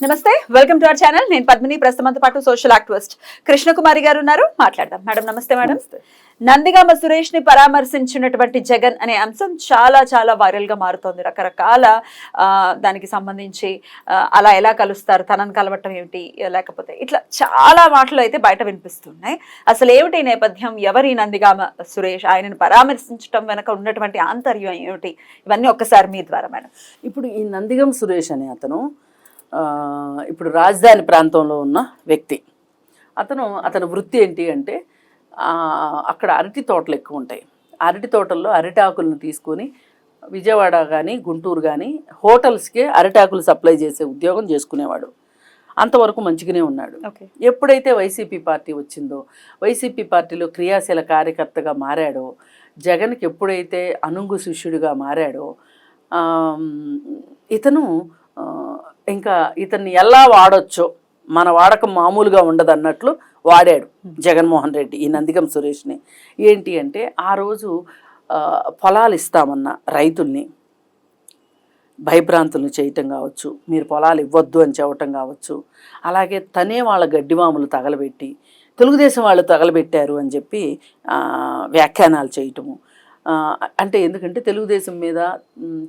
నమస్తే, welcome to our channel. నేను పద్మిని. ప్రస్తుతంతో పాటు సోషల్ యాక్టివిస్ట్ కృష్ణకుమారి గారు ఉన్నారు, మాట్లాడదాం. మేడం నమస్తే. మేడం, నందిగామ సురేష్ ని పరామర్శించినటువంటి జగన్ అనే అంశం చాలా చాలా వైరల్ గా మారుతోంది. రకరకాల దానికి సంబంధించి అలా ఎలా కలుస్తారు, తనని కలవటం ఏమిటి, లేకపోతే ఇట్లా చాలా మాటలు అయితే బయట వినిపిస్తున్నాయి. అసలు ఏమిటి నేపథ్యం, ఎవరి నందిగామ సురేష్, ఆయనను పరామర్శించడం వెనక ఉన్నటువంటి ఆంతర్యం ఏమిటి, ఇవన్నీ ఒక్కసారి మీ ద్వారా మేడం. ఇప్పుడు ఈ నందిగం సురేష్ అనే అతను ఇప్పుడు రాజధాని ప్రాంతంలో ఉన్న వ్యక్తి. అతని వృత్తి ఏంటి అంటే అక్కడ అరటి తోటలు ఎక్కువ ఉంటాయి. అరటి తోటల్లో అరిటాకులను తీసుకొని విజయవాడ కానీ గుంటూరు కానీ హోటల్స్కి అరిటాకులు సప్లై చేసే ఉద్యోగం చేసుకునేవాడు. అంతవరకు మంచిగానే ఉన్నాడు. ఎప్పుడైతే వైసీపీ పార్టీ వచ్చిందో, వైసీపీ పార్టీలో క్రియాశీల కార్యకర్తగా మారాడో, జగన్కి ఎప్పుడైతే అనుంగు శిష్యుడిగా మారాడో, ఇతను ఇంకా ఇతన్ని ఎలా వాడొచ్చో, మన వాడకం మామూలుగా ఉండదు అన్నట్లు వాడాడు జగన్మోహన్ రెడ్డి ఈ నందిగం సురేష్ని. ఏంటి అంటే ఆ రోజు పొలాలు ఇస్తామన్న రైతుల్ని భయభ్రాంతులను చేయటం కావచ్చు, మీరు పొలాలు ఇవ్వద్దు అని చెప్పటం కావచ్చు, అలాగే తనే వాళ్ళ గడ్డివాములు తగలబెట్టి తెలుగుదేశం వాళ్ళు తగలబెట్టారు అని చెప్పి వ్యాఖ్యానాలు చేయటము. అంటే ఎందుకంటే తెలుగుదేశం మీద,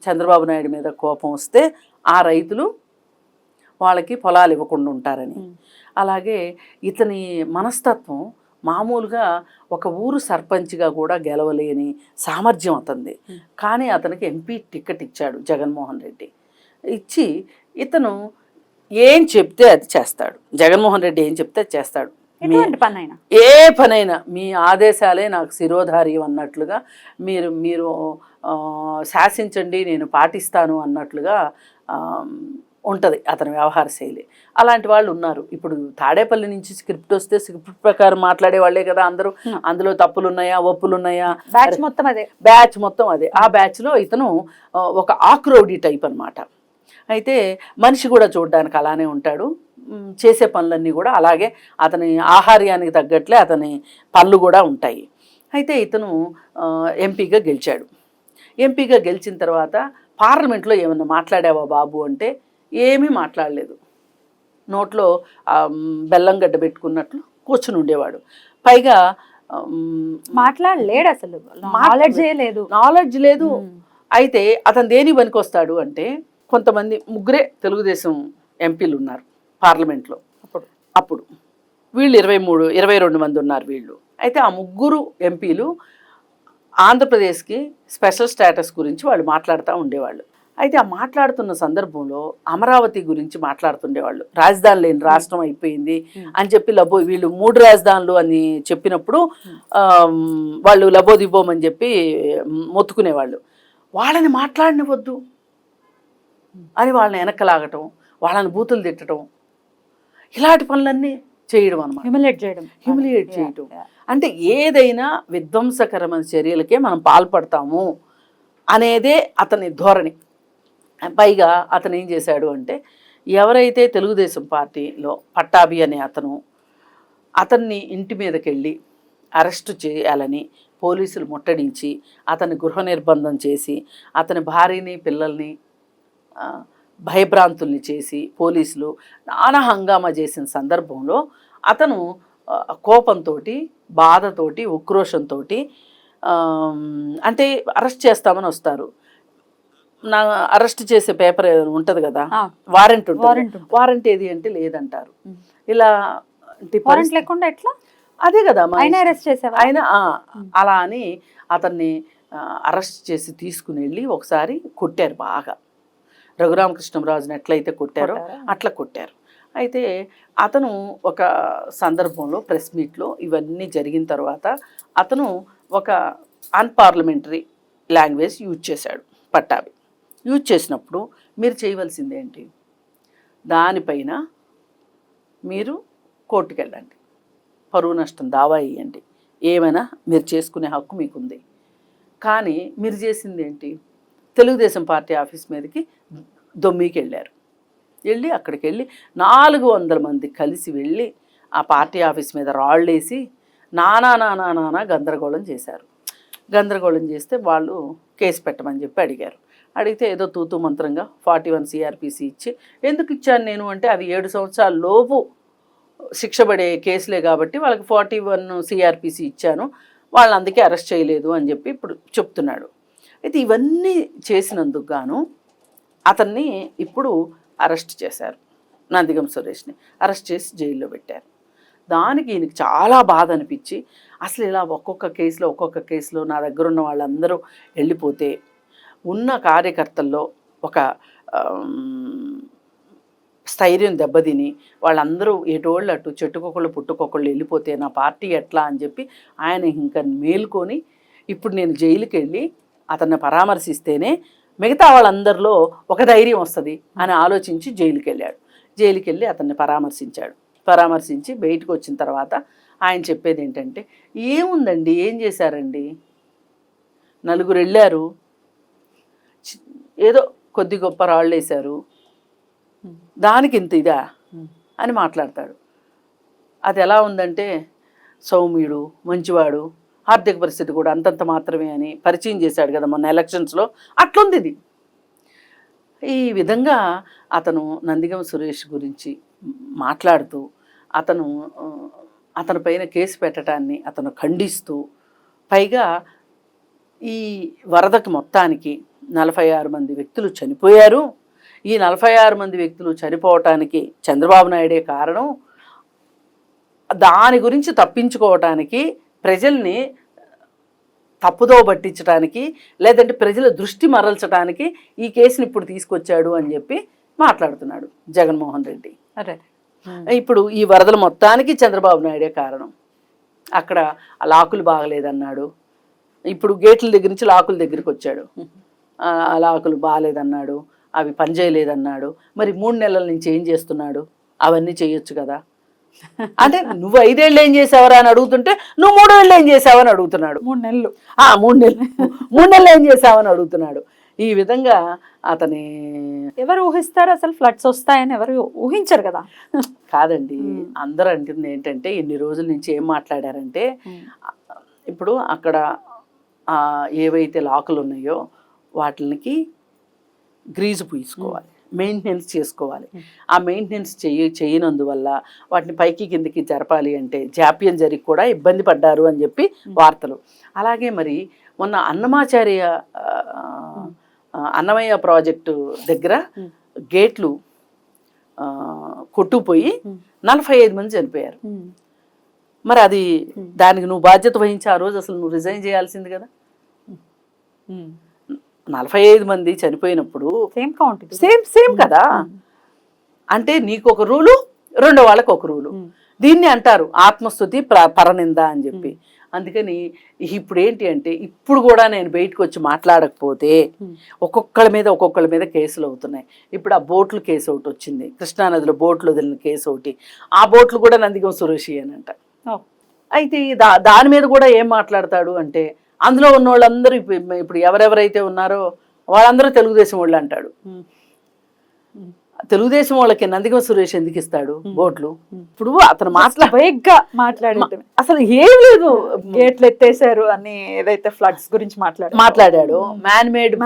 చంద్రబాబు నాయుడు మీద కోపం వస్తే ఆ రైతులు వాళ్ళకి పొలాలు ఇవ్వకుండా ఉంటారని. అలాగే ఇతని మనస్తత్వం మామూలుగా ఒక ఊరు సర్పంచ్గా కూడా గెలవలేని సామర్థ్యం అతనిది. కానీ అతనికి ఎంపీ టికెట్ ఇచ్చాడు జగన్మోహన్ రెడ్డి. ఇచ్చి ఇతను ఏం చెప్తే అది చేస్తాడు. జగన్మోహన్ రెడ్డి ఏం చెప్తే అది చేస్తాడు. ఏ పనైనా మీ ఆదేశాలే నాకు శిరోధార్యం అన్నట్లుగా, మీరు శాసించండి నేను పాటిస్తాను అన్నట్లుగా ఉంటుంది అతని వ్యవహార శైలి. అలాంటి వాళ్ళు ఉన్నారు. ఇప్పుడు తాడేపల్లి నుంచి స్క్రిప్ట్ వస్తే స్క్రిప్ట్ ప్రకారం మాట్లాడే వాళ్ళే కదా అందరూ. అందులో తప్పులు ఉన్నాయా, ఒప్పులు ఉన్నాయా, బ్యాచ్ మొత్తం అదే. ఆ బ్యాచ్లో ఇతను ఒక ఆక్రౌడీ టైప్ అనమాట. అయితే మనిషి కూడా చూడడానికి అలానే ఉంటాడు, చేసే పనులన్నీ కూడా అలాగే. అతని ఆహార్యానికి తగ్గట్లే అతని పళ్ళు కూడా ఉంటాయి. అయితే ఇతను ఎంపీగా గెలిచాడు. ఎంపీగా గెలిచిన తర్వాత పార్లమెంట్లో ఏమన్నా మాట్లాడావా బాబు అంటే ఏమీ మాట్లాడలేదు. నోట్లో బెల్లం గడ్డ పెట్టుకున్నట్లు కూర్చుని ఉండేవాడు. పైగా మాట్లాడలేడు, అసలు నాలెడ్జ్ లేదు. అయితే అతను దేని పనికొస్తాడు అంటే, కొంతమంది ముగ్గురే తెలుగుదేశం ఎంపీలు ఉన్నారు పార్లమెంట్లో అప్పుడు. వీళ్ళు 22 మంది ఉన్నారు వీళ్ళు. అయితే ఆ ముగ్గురు ఎంపీలు ఆంధ్రప్రదేశ్కి స్పెషల్ స్టేటస్ గురించి వాళ్ళు మాట్లాడుతూ ఉండేవాళ్ళు. అయితే ఆ మాట్లాడుతున్న సందర్భంలో అమరావతి గురించి మాట్లాడుతుండేవాళ్ళు. రాజధాని లేని రాష్ట్రం అయిపోయింది అని చెప్పి వీళ్ళు 3 రాజధానులు అని చెప్పినప్పుడు వాళ్ళు లబోదిబోమని చెప్పి మొత్తుకునేవాళ్ళు. వాళ్ళని మాట్లాడనివద్దు అని వాళ్ళని వెనక్కలాగటం, వాళ్ళని బూతులు తిట్టడం, ఇలాంటి పనులన్నీ చేయడం అనమాట. హ్యూమిలియేట్ చేయటం. అంటే ఏదైనా విధ్వంసకరమైన చర్యలకే మనం పాల్పడతాము అనేదే అతని ధోరణి. పైగా అతను ఏం చేశాడు అంటే, ఎవరైతే తెలుగుదేశం పార్టీలో పట్టాభి అనే అతన్ని ఇంటి మీదకి వెళ్ళి అరెస్టు చేయాలని పోలీసులు ముట్టడించి అతని గృహ నిర్బంధం చేసి అతని భార్యని పిల్లల్ని భయభ్రాంతుల్ని చేసి పోలీసులు నానా హంగామా చేసిన సందర్భంలో అతను కోపంతో, బాధతోటి, ఉక్రోషంతో, అంటే అరెస్ట్ చేస్తామని వస్తారు, నా అరెస్ట్ చేసే పేపర్ ఉంటుంది కదా, వారెంట్ ఉంటుంది. వారెంట్ ఏది అంటే లేదంటారు. ఇలా లేకుండా ఎట్లా, అదే కదా ఆయన అలా అని అతన్ని అరెస్ట్ చేసి తీసుకుని వెళ్ళి ఒకసారి కొట్టారు బాగా. రఘురామకృష్ణరాజుని ఎట్లయితే కొట్టారో అట్లా కొట్టారు. అయితే అతను ఒక సందర్భంలో ప్రెస్ మీట్లో ఇవన్నీ జరిగిన తర్వాత అతను ఒక అన్పార్లమెంటరీ లాంగ్వేజ్ యూజ్ చేశాడు పట్టాభి. యూజ్ చేసినప్పుడు మీరు చేయవలసింది ఏంటి, దానిపైన మీరు కోర్టుకు వెళ్ళండి, పరువు నష్టం దావా ఇవ్వండి, ఏమైనా మీరు చేసుకునే హక్కు మీకుంది. కానీ మీరు చేసింది ఏంటి, తెలుగుదేశం పార్టీ ఆఫీస్ మీదకి దొమ్మికి వెళ్ళారు. వెళ్ళి అక్కడికి వెళ్ళి 400 మంది కలిసి వెళ్ళి ఆ పార్టీ ఆఫీస్ మీద రాళ్ళేసి నానా గందరగోళం చేశారు. గందరగోళం చేస్తే వాళ్ళు కేసు పెట్టమని చెప్పి అడిగారు. అడిగితే ఏదో తూతూ మంత్రంగా 41 సిఆర్పిసి ఇచ్చి, ఎందుకు ఇచ్చాను నేను అంటే అది 7 సంవత్సరాల లోపు శిక్ష పడే కేసులే కాబట్టి వాళ్ళకి 41 సిఆర్పిసి ఇచ్చాను, వాళ్ళని అందుకే అరెస్ట్ చేయలేదు అని చెప్పి ఇప్పుడు చెప్తున్నాడు. అయితే ఇవన్నీ చేసినందుకు గాను అతన్ని ఇప్పుడు అరెస్ట్ చేశారు. నందిగం సురేష్ని అరెస్ట్ చేసి జైల్లో పెట్టారు. దానికి ఈయనకి చాలా బాధ అనిపించి, అసలు ఇలా ఒక్కొక్క కేసులో నా దగ్గర ఉన్న వాళ్ళందరూ వెళ్ళిపోతే ఉన్న కార్యకర్తల్లో ఒక స్థైర్యం దెబ్బతిని వాళ్ళందరూ ఎటోళ్ళు అటు చెట్టుకొకళ్ళు పుట్టుకొకళ్ళు వెళ్ళిపోతే నా పార్టీ ఎట్లా అని చెప్పి ఆయన ఇంకా మేల్కొని ఇప్పుడు నేను జైలుకి వెళ్ళి అతన్ని పరామర్శిస్తేనే మిగతా వాళ్ళందరిలో ఒక ధైర్యం వస్తుంది అని ఆలోచించి జైలుకి వెళ్ళాడు. జైలుకి వెళ్ళి అతన్ని పరామర్శించి బయటకు వచ్చిన తర్వాత ఆయన చెప్పేది ఏంటంటే, ఏముందండి, ఏం చేశారండి, 4 వెళ్ళారు, ఏదో కొద్ది గొప్ప రాళ్ళు వేశారు, దానికి ఇంత ఇదా అని మాట్లాడతాడు. అది ఎలా ఉందంటే, సౌమ్యుడు, మంచివాడు, ఆర్థిక పరిస్థితి కూడా అంతంత మాత్రమే అని పరిచయం చేశాడు కదా మొన్న ఎలక్షన్స్లో, అట్లుంది ఇది. ఈ విధంగా అతను నందిగం సురేష్ గురించి మాట్లాడుతూ అతని పైన కేసు పెట్టడాన్ని అతను ఖండిస్తూ, పైగా ఈ వరదకి మొత్తానికి 46 మంది వ్యక్తులు చనిపోయారు, ఈ 46 మంది వ్యక్తులు చనిపోవటానికి చంద్రబాబు నాయుడే కారణం, దాని గురించి తప్పించుకోవటానికి ప్రజల్ని తప్పుదో పట్టించడానికి లేదంటే ప్రజల దృష్టి మరల్చడానికి ఈ కేసుని ఇప్పుడు తీసుకొచ్చాడు అని చెప్పి మాట్లాడుతున్నాడు జగన్మోహన్ రెడ్డి. ఇప్పుడు ఈ వరదల మొత్తానికి చంద్రబాబు నాయుడే కారణం, అక్కడ లాకులు బాగలేదన్నాడు, ఇప్పుడు గేట్ల దగ్గర నుంచి లాకుల దగ్గరికి వచ్చాడు, ఆ లాకులు బాగాలేదన్నాడు, అవి పనిచేయలేదన్నాడు. మరి 3 నెలల నుంచి ఏం చేస్తున్నాడు? అవన్నీ చేయొచ్చు కదా. అంటే నువ్వు 5 ఏళ్ళు ఏం చేసావరా అని అడుగుతుంటే నువ్వు 3 ఏళ్ళు ఏం చేసావని అడుగుతున్నాడు. 3 నెలలు 3 నెలలు ఏం చేసావని అడుగుతున్నాడు. ఈ విధంగా అతని ఎవరు ఊహిస్తారు అసలు ఫ్లడ్స్ వస్తాయని? ఎవరు ఊహించరు కదా. కాదండి, అందరూ అంటుంది ఏంటంటే ఇన్ని రోజుల నుంచి ఏం మాట్లాడారంటే, ఇప్పుడు అక్కడ ఏవైతే లాకులు ఉన్నాయో వాటికి గ్రీజు పూసుకోవాలి, మెయింటెనెన్స్ చేసుకోవాలి. ఆ మెయింటెనెన్స్ చేయనందువల్ల వాటిని పైకి కిందకి జరపాలి అంటే జాప్యం జరిగి కూడా ఇబ్బంది పడ్డారు అని చెప్పి వార్తలు. అలాగే మరి మొన్న అన్నమయ్య ప్రాజెక్టు దగ్గర గేట్లు కొట్టుకుపోయి 45 మంది చనిపోయారు. మరి అది దానికి నువ్వు బాధ్యత వహించి ఆ రోజు అసలు నువ్వు రిజైన్ చేయాల్సింది కదా. 45 మంది చనిపోయినప్పుడు సేమ్ కౌంట్, సేమ్ కదా. అంటే నీకు ఒక రూలు, రెండో వాళ్ళకి ఒక రూలు. దీన్ని అంటారు ఆత్మస్తుతి పరనింద అని చెప్పి. అందుకని ఇప్పుడు ఏంటి అంటే, ఇప్పుడు కూడా నేను బయటకు వచ్చి మాట్లాడకపోతే ఒక్కొక్కళ్ళ మీద కేసులు అవుతున్నాయి. ఇప్పుడు ఆ బోట్లు కేసు ఒకటి వచ్చింది, కృష్ణానదిలో బోట్లు వదిలిన కేసు ఒకటి. ఆ బోట్లు కూడా నందిగం సురేషి అని అంట. అయితే దాని మీద కూడా ఏం మాట్లాడతాడు అంటే, అందులో ఉన్న వాళ్ళందరూ ఇప్పుడు ఎవరెవరైతే ఉన్నారో వాళ్ళందరూ తెలుగుదేశం వాళ్ళు అంటాడు. తెలుగుదేశం వాళ్ళకి నందిగం సురేష్ ఎందుకు ఇస్తాడు బోట్లు? ఇప్పుడు అతను మాట్లాడాడు, అసలు ఏం లేదు, గేట్లు ఎత్తేసారు అని ఏదైతే ఫ్లడ్స్ గురించి మాట్లాడాడు, మ్యాన్ మేడ్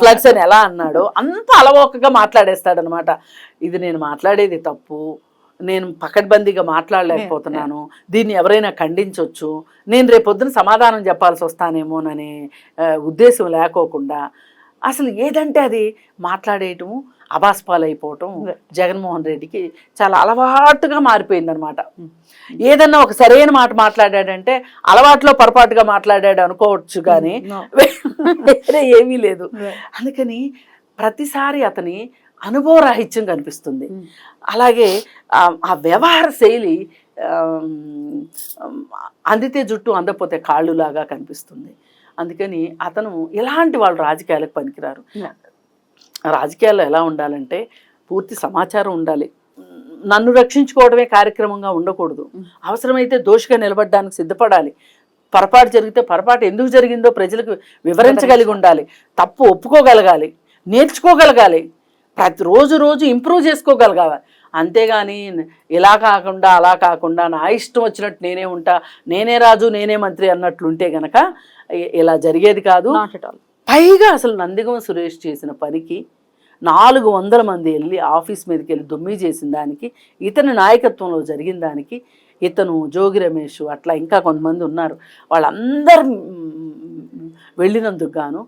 ఫ్లడ్స్ అని ఎలా అన్నాడో అంత అలవోకగా మాట్లాడేస్తాడు అనమాట. ఇది నేను మాట్లాడేది తప్పు, నేను పకడ్బందీగా మాట్లాడలేకపోతున్నాను, దీన్ని ఎవరైనా ఖండించవచ్చు, నేను రేపొద్దున సమాధానం చెప్పాల్సి వస్తానేమోననే ఉద్దేశం లేకోకుండా అసలు ఏదంటే అది మాట్లాడేయటము, అబాస్పాలైపోవటం జగన్మోహన్ రెడ్డికి చాలా అలవాటుగా మారిపోయిందనమాట. ఏదన్నా ఒక సరైన మాట మాట్లాడాడంటే అలవాట్లో పొరపాటుగా మాట్లాడాడు అనుకోవచ్చు, కానీ వేరే ఏమీ లేదు. అందుకని ప్రతిసారి అతని అనుభవరాహిత్యం కనిపిస్తుంది. అలాగే ఆ వ్యవహార శైలి అందితే జుట్టు అందకపోతే కాళ్ళులాగా కనిపిస్తుంది. అందుకని అతను ఇలాంటి వాళ్ళు రాజకీయాలకు పనికిరారు. రాజకీయాల్లో ఎలా ఉండాలంటే పూర్తి సమాచారం ఉండాలి, నన్ను రక్షించుకోవడమే కార్యక్రమంగా ఉండకూడదు, అవసరమైతే దోషిగా నిలబడడానికి సిద్ధపడాలి, పొరపాటు జరిగితే పొరపాటు ఎందుకు జరిగిందో ప్రజలకు వివరించగలిగి ఉండాలి, తప్పు ఒప్పుకోగలగాలి, నేర్చుకోగలగాలి, రోజు ఇంప్రూవ్ చేసుకోగలగాలి. అంతేగాని ఇలా కాకుండా అలా కాకుండా నా ఇష్టం వచ్చినట్టు నేనే ఉంటా, నేనే రాజు నేనే మంత్రి అన్నట్లుంటే గనక ఇలా జరిగేది కాదు. పైగా అసలు నందిగం సురేష్ చేసిన పనికి 400 మంది వెళ్ళి ఆఫీస్ మీదకి వెళ్ళి దొమ్మి చేసిన దానికి, ఇతని నాయకత్వంలో జరిగిన దానికి, ఇతను జోగి రమేష్ అట్లా ఇంకా కొంతమంది ఉన్నారు, వాళ్ళందరూ వెళ్ళినందుకు గాను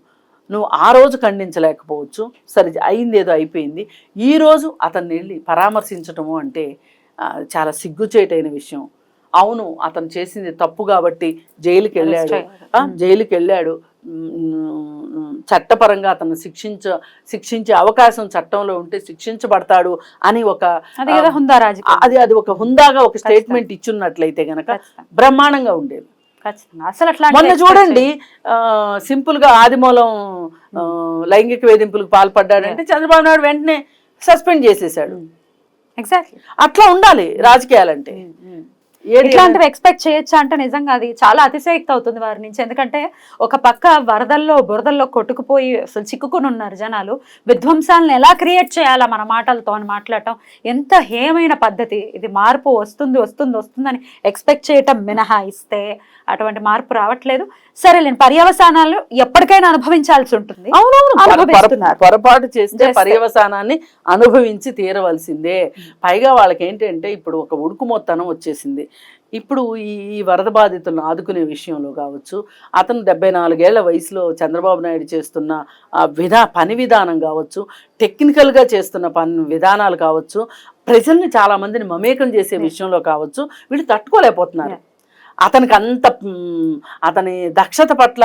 నువ్వు ఆ రోజు ఖండించలేకపోవచ్చు. సరే అయింది ఏదో అయిపోయింది. ఈరోజు అతన్ని వెళ్ళి పరామర్శించటము అంటే చాలా సిగ్గుచేటైన విషయం. అవును అతను చేసింది తప్పు కాబట్టి జైలుకి వెళ్ళాడు, చట్టపరంగా అతను శిక్షించే అవకాశం చట్టంలో ఉంటే శిక్షించబడతాడు అని అది ఒక హుందాగా ఒక స్టేట్మెంట్ ఇచ్చున్నట్లయితే గనక బ్రహ్మాండంగా ఉండేది. మొన్న చూడండి సింపుల్ గా ఆదిమూలం లైంగిక వేధింపులకు పాల్పడ్డాడంటే చంద్రబాబు నాయుడు వెంటనే సస్పెండ్ చేసేసాడు. ఎగ్జాక్ట్లీ అట్లా ఉండాలి రాజకీయాలంటే. ఇట్లాంటివి ఎక్స్పెక్ట్ చేయొచ్చా అంటే నిజంగా అది చాలా అతిశయక్తి అవుతుంది వారి నుంచి. ఎందుకంటే ఒక పక్క వరదల్లో బురదల్లో కొట్టుకుపోయి అసలు చిక్కుకుని ఉన్నారు జనాలు, విధ్వంసాలను ఎలా క్రియేట్ చేయాలా మన మాటలతో అని మాట్లాడటం ఎంత హేయమైన పద్ధతి ఇది. మార్పు వస్తుందని ఎక్స్పెక్ట్ చేయటం మినహాయిస్తే అటువంటి మార్పు రావట్లేదు. సరేలేండి, పర్యవసానాలు ఎప్పటికైనా అనుభవించాల్సి ఉంటుంది. పొరపాటు చేస్తే పర్యవసానాన్ని అనుభవించి తీరవలసిందే. పైగా వాళ్ళకి ఏంటంటే ఇప్పుడు ఒక ఉడుకుమొత్తనం వచ్చేసింది. ఇప్పుడు ఈ వరద బాధితులను ఆదుకునే విషయంలో కావచ్చు, అతను 74 ఏళ్ల వయసులో చంద్రబాబు నాయుడు చేస్తున్న పని విధానం కావచ్చు, టెక్నికల్గా చేస్తున్న విధానాలు కావచ్చు, ప్రజల్ని చాలామందిని మమేకం చేసే విషయంలో కావచ్చు, వీళ్ళు తట్టుకోలేకపోతున్నారు. అతని దక్షత పట్ల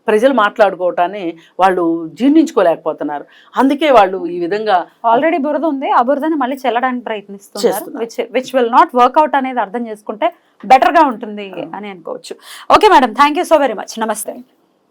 ప్రజలు మాట్లాడుకోవటాన్ని వాళ్ళు జీర్ణించుకోలేకపోతున్నారు. అందుకే వాళ్ళు ఈ విధంగా ఆల్రెడీ బురద ఉంది, ఆ బురదని మళ్ళీ చెల్లడానికి ప్రయత్నిస్తున్నారు, విచ్ విల్ నాట్ వర్క్అవుట్ అనేది అర్థం చేసుకుంటే బెటర్గా ఉంటుంది అని అనుకోవచ్చు. Okay madam, thank you so very much. నమస్తే.